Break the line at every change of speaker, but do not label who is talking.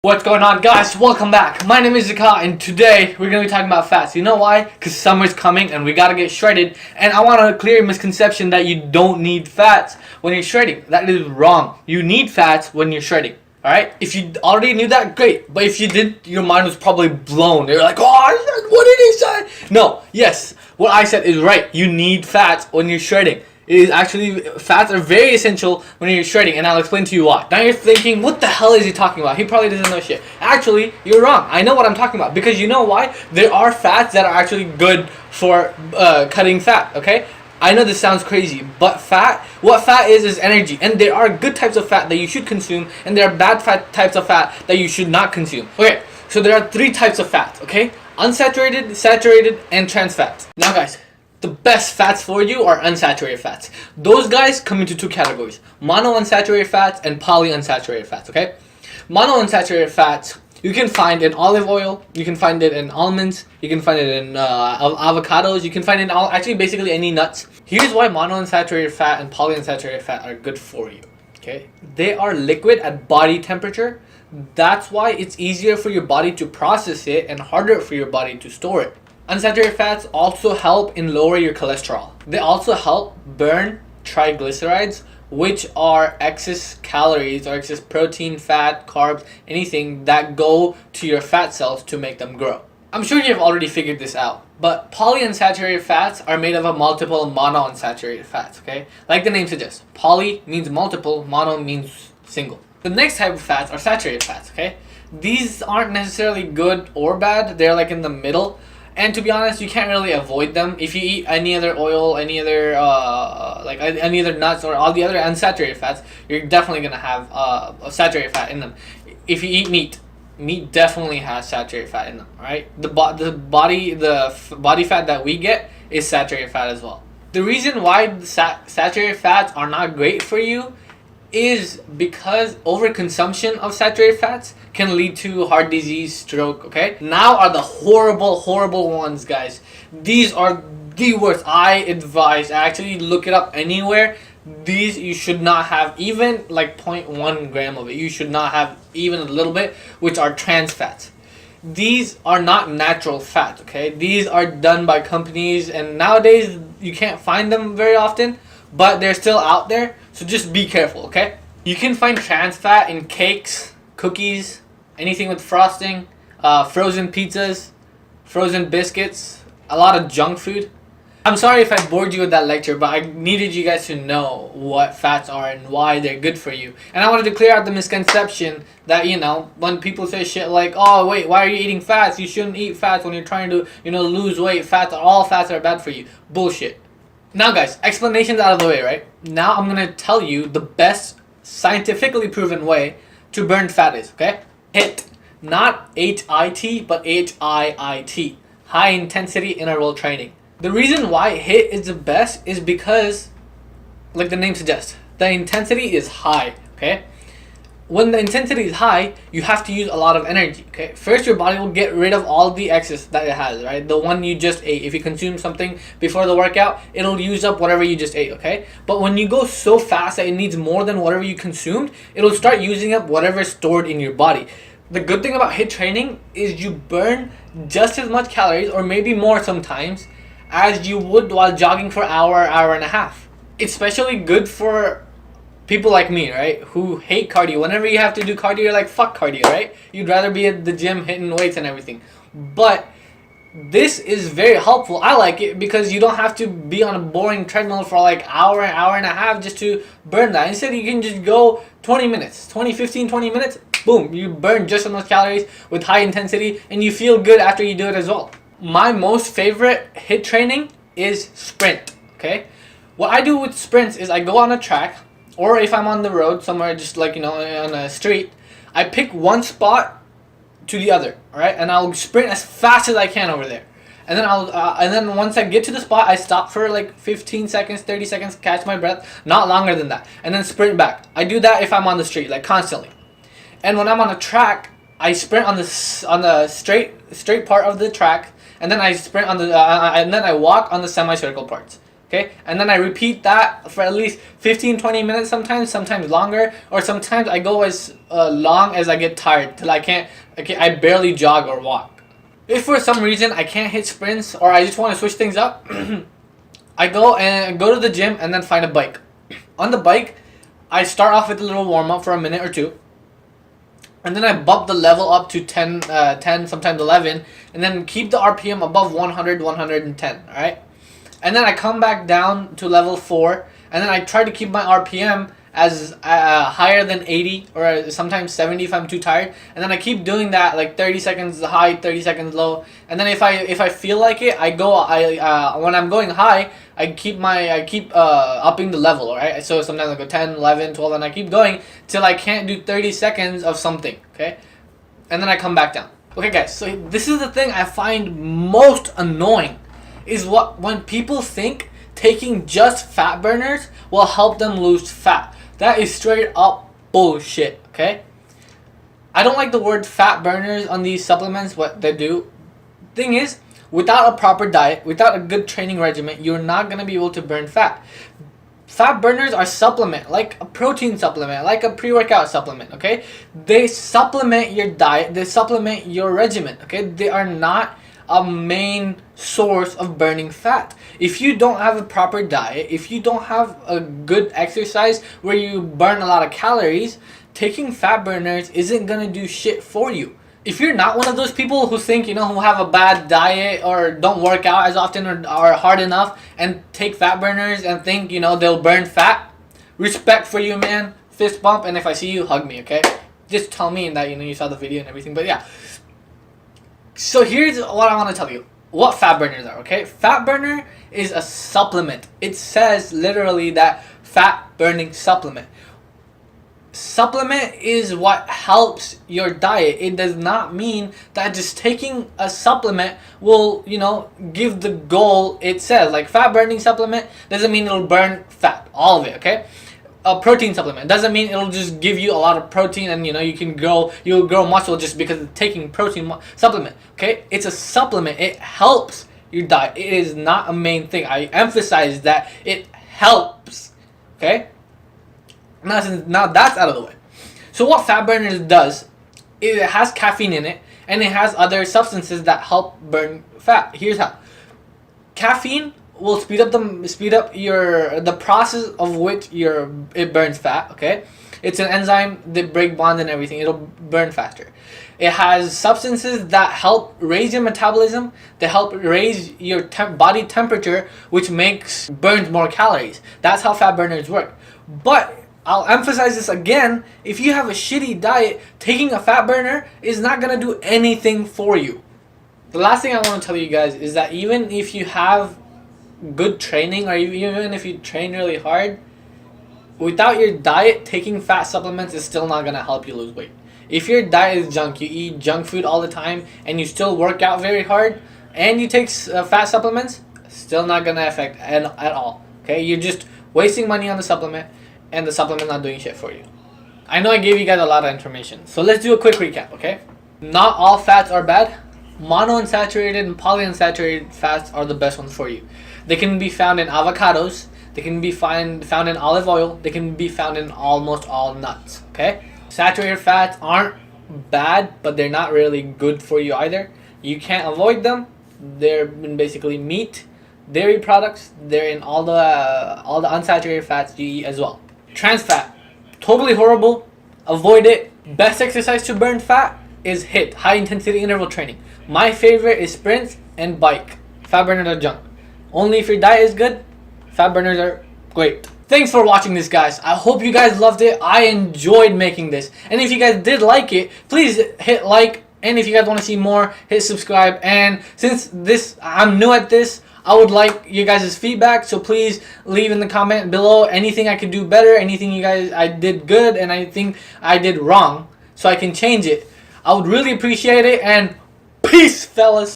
What's going on, guys? Welcome back. My name is Zaka, and today we're going to be talking about fats. You know why? Because summer's coming and we got to get shredded. And I want to clear a misconception that you don't need fats when you're shredding. That is wrong. You need fats when you're shredding. Alright? If you already knew that, great. But if you didn't, your mind was probably blown. You're like, oh, what did he say? No, yes. What I said is right. You need fats when you're shredding. It is actually, fats are very essential when you're shredding, and I'll explain to you why. Now you're thinking, what the hell is he talking about? He probably doesn't know shit. Actually, you're wrong. I know what I'm talking about, because you know why? There are fats that are actually good for cutting fat, okay? I know this sounds crazy, but what fat is energy, and there are good types of fat that you should consume, and there are bad types of fat that you should not consume. Okay, so there are three types of fats, okay? Unsaturated, saturated, and trans fats. Now guys, the best fats for you are unsaturated fats. Those guys come into two categories: monounsaturated fats and polyunsaturated fats, okay? Monounsaturated fats you can find in olive oil, you can find it in almonds, you can find it in avocados, you can find it in actually basically any nuts. Here's why monounsaturated fat and polyunsaturated fat are good for you, okay? They are liquid at body temperature. That's why it's easier for your body to process it and harder for your body to store it. Unsaturated fats also help in lower your cholesterol. They also help burn triglycerides, which are excess calories or excess protein, fat, carbs, anything that go to your fat cells to make them grow. I'm sure you've already figured this out, but polyunsaturated fats are made up of multiple monounsaturated fats, okay? Like the name suggests, poly means multiple, mono means single. The next type of fats are saturated fats, okay? These aren't necessarily good or bad, they're like in the middle. And to be honest, you can't really avoid them. If you eat any other oil, any other any other nuts or all the other unsaturated fats, you're definitely gonna have a saturated fat in them. If you eat meat definitely has saturated fat in them. Right? The body fat that we get is saturated fat as well. The reason why saturated fats are not great for you is because overconsumption of saturated fats can lead to heart disease, stroke, okay? Now are the horrible ones, guys. These are the worst. I advise, actually look it up anywhere. These you should not have even like 0.1 gram of it. You should not have even a little bit, which are trans fats. These are not natural fats, okay? These are done by companies, and nowadays you can't find them very often, but they're still out there. So just be careful, okay? You can find trans fat in cakes, cookies, anything with frosting, frozen pizzas, frozen biscuits, a lot of junk food. I'm sorry if I bored you with that lecture, but I needed you guys to know what fats are and why they're good for you. And I wanted to clear out the misconception that, you know, when people say shit like, oh wait, why are you eating fats? You shouldn't eat fats when you're trying to, you know, lose weight. All fats are bad for you. Bullshit. Now guys, explanations out of the way, right? Now I'm going to tell you the best scientifically proven way to burn fat is, okay? HIIT. Not H-I-T, but H-I-I-T. High intensity interval training. The reason why HIIT is the best is because, like the name suggests, the intensity is high, okay? When the intensity is high, you have to use a lot of energy, okay? First, your body will get rid of all the excess that it has, right? The one you just ate. If you consume something before the workout, it'll use up whatever you just ate, okay? But when you go so fast that it needs more than whatever you consumed, it'll start using up whatever's stored in your body. The good thing about HIIT training is you burn just as much calories, or maybe more sometimes, as you would while jogging for an hour and a half. It's especially good for people like me, right, who hate cardio. Whenever you have to do cardio, you're like, fuck cardio, right? You'd rather be at the gym hitting weights and everything. But this is very helpful. I like it because you don't have to be on a boring treadmill for like hour and a half just to burn that. Instead, you can just go 20 minutes, 20 minutes, boom, you burn just enough calories with high intensity, and you feel good after you do it as well. My most favorite HIIT training is sprint, okay? What I do with sprints is I go on a track, or if I'm on the road somewhere, just like, you know, on a street, I pick one spot to the other, alright? And I'll sprint as fast as I can over there. And then and then once I get to the spot, I stop for like 15 seconds, 30 seconds, catch my breath, not longer than that, and then sprint back. I do that if I'm on the street, like constantly. And when I'm on a track, I sprint on the straight part of the track, and then I sprint on the and then I walk on the semicircle parts. Okay, and then I repeat that for at least 15-20 minutes sometimes longer, or sometimes I go as long as I get tired till I barely jog or walk. If for some reason I can't hit sprints or I just want to switch things up, I go to the gym and then find a bike. On the bike, I start off with a little warm up for a minute or two, and then I bump the level up to 10, sometimes 11, and then keep the RPM above 100, 110, alright? And then I come back down to level 4, and then I try to keep my RPM as higher than 80 or sometimes 70 if I'm too tired, and then I keep doing that like 30 seconds high, 30 seconds low, and then if I feel like it, when I'm going high, I keep upping the level, alright? So sometimes I go 10, 11, 12, and I keep going till I can't do 30 seconds of something, okay? And then I come back down. Okay guys, so this is the thing I find most annoying, is when people think taking just fat burners will help them lose fat. That is straight up bullshit, okay? I don't like the word fat burners on these supplements, what they do. Thing is, without a proper diet, without a good training regimen, you're not going to be able to burn fat. Fat burners are supplement, like a protein supplement, like a pre-workout supplement, okay? They supplement your diet, they supplement your regimen, okay? They are not a main source of burning fat. If you don't have a proper diet, if you don't have a good exercise where you burn a lot of calories, taking fat burners isn't gonna do shit for you. If you're not one of those people who think, who have a bad diet or don't work out as often or hard enough and take fat burners and think, they'll burn fat, respect for you, man. Fist bump, and if I see you, hug me, okay? Just tell me that, you saw the video and everything, but yeah. So here's what I want to tell you. What fat burners are, okay? Fat burner is a supplement. It says literally that fat burning supplement. Supplement is what helps your diet. It does not mean that just taking a supplement will, give the goal it says. Like fat burning supplement doesn't mean it'll burn fat, all of it, okay? A protein supplement doesn't mean it'll just give you a lot of protein and you'll grow muscle just because of taking protein supplement, okay? It's a supplement. It helps your diet. It is not a main thing. I emphasize that it helps, okay? Now that's out of the way. So what fat burners does, it has caffeine in it and it has other substances that help burn fat. Here's how. Caffeine will speed up the process of which it burns fat, okay? It's an enzyme that break bonds and everything. It'll burn faster. It has substances that help raise your metabolism, that help raise your body temperature, which burns more calories. That's how fat burners work. But I'll emphasize this again, if you have a shitty diet, taking a fat burner is not going to do anything for you. The last thing I want to tell you guys is that even if you have good training, or even if you train really hard, without your diet, taking fat supplements is still not going to help you lose weight. If your diet is junk, you eat junk food all the time, and you still work out very hard, and you take fat supplements, still not going to affect at all, okay? You're just wasting money on the supplement, and the supplement not doing shit for you. I know I gave you guys a lot of information, so let's do a quick recap, okay? Not all fats are bad. Monounsaturated and polyunsaturated fats are the best ones for you. They can be found in avocados, they can be found in olive oil, they can be found in almost all nuts, okay? Saturated fats aren't bad, but they're not really good for you either. You can't avoid them. They're in basically meat, dairy products, they're in all the unsaturated fats you eat as well. Trans fat, totally horrible, avoid it. Best exercise to burn fat is HIIT, high intensity interval training. My favorite is sprints and bike. Fat burners are junk. Only if your diet is good, fat burners are great. Thanks for watching this, guys. I hope you guys loved it. I enjoyed making this. And if you guys did like it, please hit like. And if you guys want to see more, hit subscribe. And since I'm new at this, I would like you guys' feedback. So please leave in the comment below anything I could do better, anything I did good and I think I did wrong, so I can change it. I would really appreciate it. And peace, fellas.